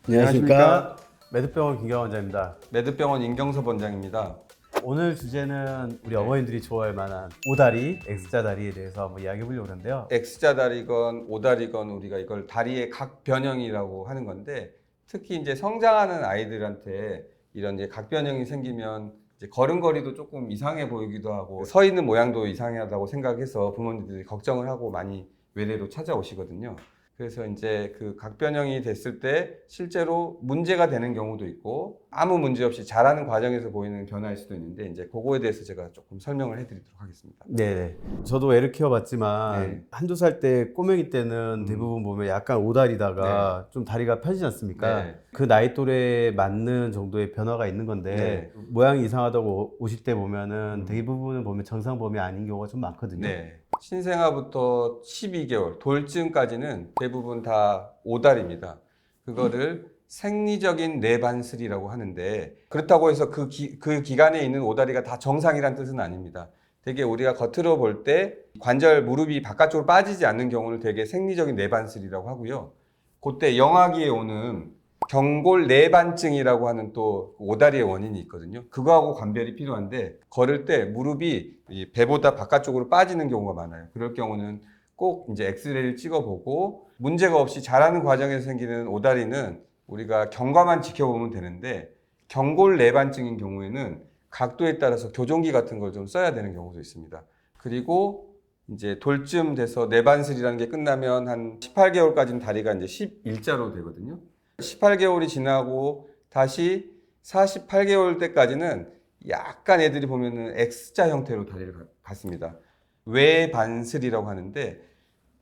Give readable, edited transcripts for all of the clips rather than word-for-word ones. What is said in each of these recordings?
안녕하십니까. 매듭병원 김경환 원장입니다. 매듭병원 임경섭 원장입니다. 오늘 주제는 우리 어머님들이 좋아할 만한 오다리, X자 다리에 대해서 한번 이야기해 보려고 하는데요. X자 다리건 O다리건 우리가 이걸 다리의 각 변형이라고 하는 건데, 특히 이제 성장하는 아이들한테 이런 이제 각 변형이 생기면 이제 걸음걸이도 조금 이상해 보이기도 하고 서 있는 모양도 이상하다고 생각해서 부모님들이 걱정을 하고 많이 외래로 찾아오시거든요. 그래서 이제 그 각 변형이 됐을 때 실제로 문제가 되는 경우도 있고 아무 문제 없이 자라는 과정에서 보이는 변화일 수도 있는데, 이제 그거에 대해서 제가 조금 설명을 해드리도록 하겠습니다. 네, 저도 애를 키워봤지만 네. 한두 살 때 꼬맹이 때는 대부분 보면 약간 오다리다가 좀 다리가 펴지지 않습니까? 네. 그 나이 또래에 맞는 정도의 변화가 있는 건데 모양이 이상하다고 오실 때 보면은 대부분은 보면 정상 범위 아닌 경우가 좀 많거든요. 네. 신생아부터 12개월, 돌쯤까지는 대부분 다 오다리입니다. 그거를 생리적인 뇌반슬이라고 하는데, 그렇다고 해서 그 기간에 있는 오다리가 다 정상이란 뜻은 아닙니다. 되게 우리가 겉으로 볼 때 관절, 무릎이 바깥쪽으로 빠지지 않는 경우를 되게 생리적인 뇌반슬이라고 하고요. 그때 영아기에 오는 경골 내반증이라고 하는 또 오다리의 원인이 있거든요. 그거하고 관별이 필요한데, 걸을 때 무릎이 이 배보다 바깥쪽으로 빠지는 경우가 많아요. 그럴 경우는 꼭 이제 엑스레이를 찍어보고 문제가 없이 자라는 과정에서 생기는 오다리는 우리가 경과만 지켜보면 되는데, 경골 내반증인 경우에는 각도에 따라서 교정기 같은 걸 좀 써야 되는 경우도 있습니다. 그리고 이제 돌쯤 돼서 내반슬이라는 게 끝나면 한 18개월까지는 다리가 이제 11자로 되거든요. 18개월이 지나고 다시 48개월 때까지는 약간 애들이 보면은 X자 형태로 다리를 갖습니다. 외반슬이라고 하는데,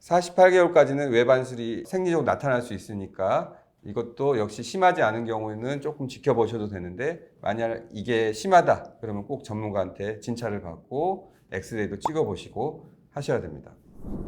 48개월까지는 외반슬이 생리적으로 나타날 수 있으니까 이것도 역시 심하지 않은 경우에는 조금 지켜보셔도 되는데, 만약 이게 심하다 그러면 꼭 전문가한테 진찰을 받고 엑스레이도 찍어보시고 하셔야 됩니다.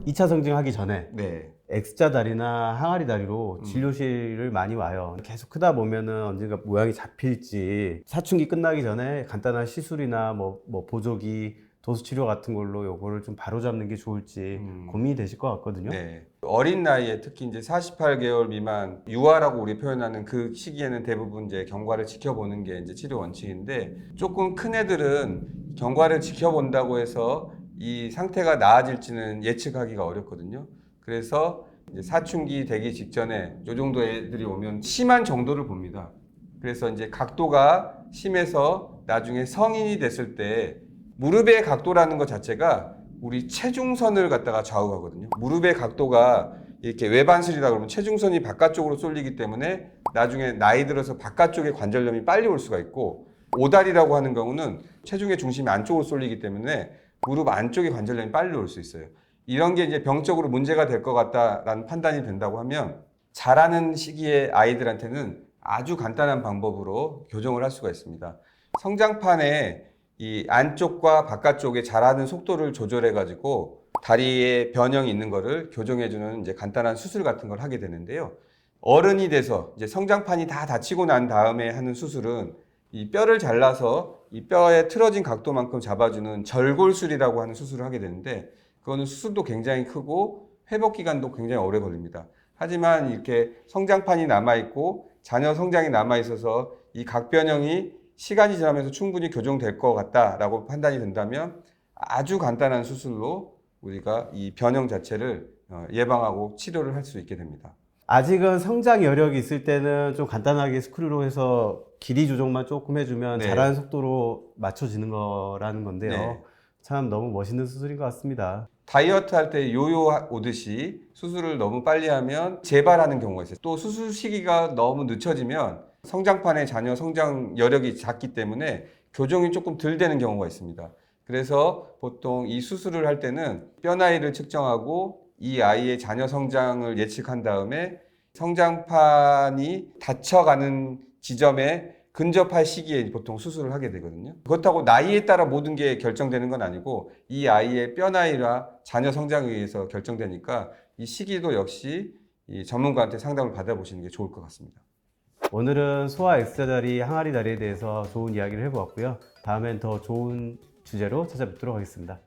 2차 성징하기 전에 네. X자 다리나 항아리 다리로 진료실을 많이 와요. 계속 크다 보면은 언젠가 모양이 잡힐지, 사춘기 끝나기 전에 간단한 시술이나 뭐 보조기, 도수치료 같은 걸로 요거를 좀 바로잡는 게 좋을지 고민이 되실 것 같거든요. 네. 어린 나이에 특히 이제 48개월 미만 유아라고 우리 표현하는 그 시기에는 대부분 이제 경과를 지켜보는 게 이제 치료 원칙인데, 조금 큰 애들은 경과를 지켜본다고 해서 이 상태가 나아질지는 예측하기가 어렵거든요. 그래서 이제 사춘기 되기 직전에 이 정도 애들이 오면 심한 정도를 봅니다. 그래서 이제 각도가 심해서 나중에 성인이 됐을 때 무릎의 각도라는 것 자체가 우리 체중선을 갖다가 좌우하거든요. 무릎의 각도가 이렇게 외반슬이라 그러면 체중선이 바깥쪽으로 쏠리기 때문에 나중에 나이 들어서 바깥쪽에 관절염이 빨리 올 수가 있고, 오다리라고 하는 경우는 체중의 중심이 안쪽으로 쏠리기 때문에 무릎 안쪽에 관절염이 빨리 올 수 있어요. 이런 게 이제 병적으로 문제가 될 것 같다라는 판단이 된다고 하면, 자라는 시기의 아이들한테는 아주 간단한 방법으로 교정을 할 수가 있습니다. 성장판에 이 안쪽과 바깥쪽에 자라는 속도를 조절해 가지고 다리에 변형이 있는 거를 교정해 주는 이제 간단한 수술 같은 걸 하게 되는데요. 어른이 돼서 이제 성장판이 다 다치고 난 다음에 하는 수술은 이 뼈를 잘라서 이 뼈의 틀어진 각도만큼 잡아주는 절골술이라고 하는 수술을 하게 되는데, 그거는 수술도 굉장히 크고 회복 기간도 굉장히 오래 걸립니다. 하지만 이렇게 성장판이 남아있고 자녀 성장이 남아있어서 이 각 변형이 시간이 지나면서 충분히 교정될 것 같다라고 판단이 된다면, 아주 간단한 수술로 우리가 이 변형 자체를 예방하고 치료를 할 수 있게 됩니다. 아직은 성장 여력이 있을 때는 좀 간단하게 스크류로 해서 길이 조정만 조금 해주면 네. 자라는 속도로 맞춰지는 거라는 건데요. 네. 참 너무 멋있는 수술인 것 같습니다. 다이어트 할 때 요요 오듯이 수술을 너무 빨리 하면 재발하는 경우가 있어요. 또 수술 시기가 너무 늦춰지면 성장판의 자녀 성장 여력이 작기 때문에 교정이 조금 덜 되는 경우가 있습니다. 그래서 보통 이 수술을 할 때는 뼈 나이를 측정하고 이 아이의 자녀 성장을 예측한 다음에 성장판이 닫혀가는 지점에 근접할 시기에 보통 수술을 하게 되거든요. 그렇다고 나이에 따라 모든 게 결정되는 건 아니고, 이 아이의 뼈 나이와 자녀 성장에 의해서 결정되니까 이 시기도 역시 이 전문가한테 상담을 받아보시는 게 좋을 것 같습니다. 오늘은 소아 X자 다리, 항아리 다리에 대해서 좋은 이야기를 해보았고요. 다음엔 더 좋은 주제로 찾아뵙도록 하겠습니다.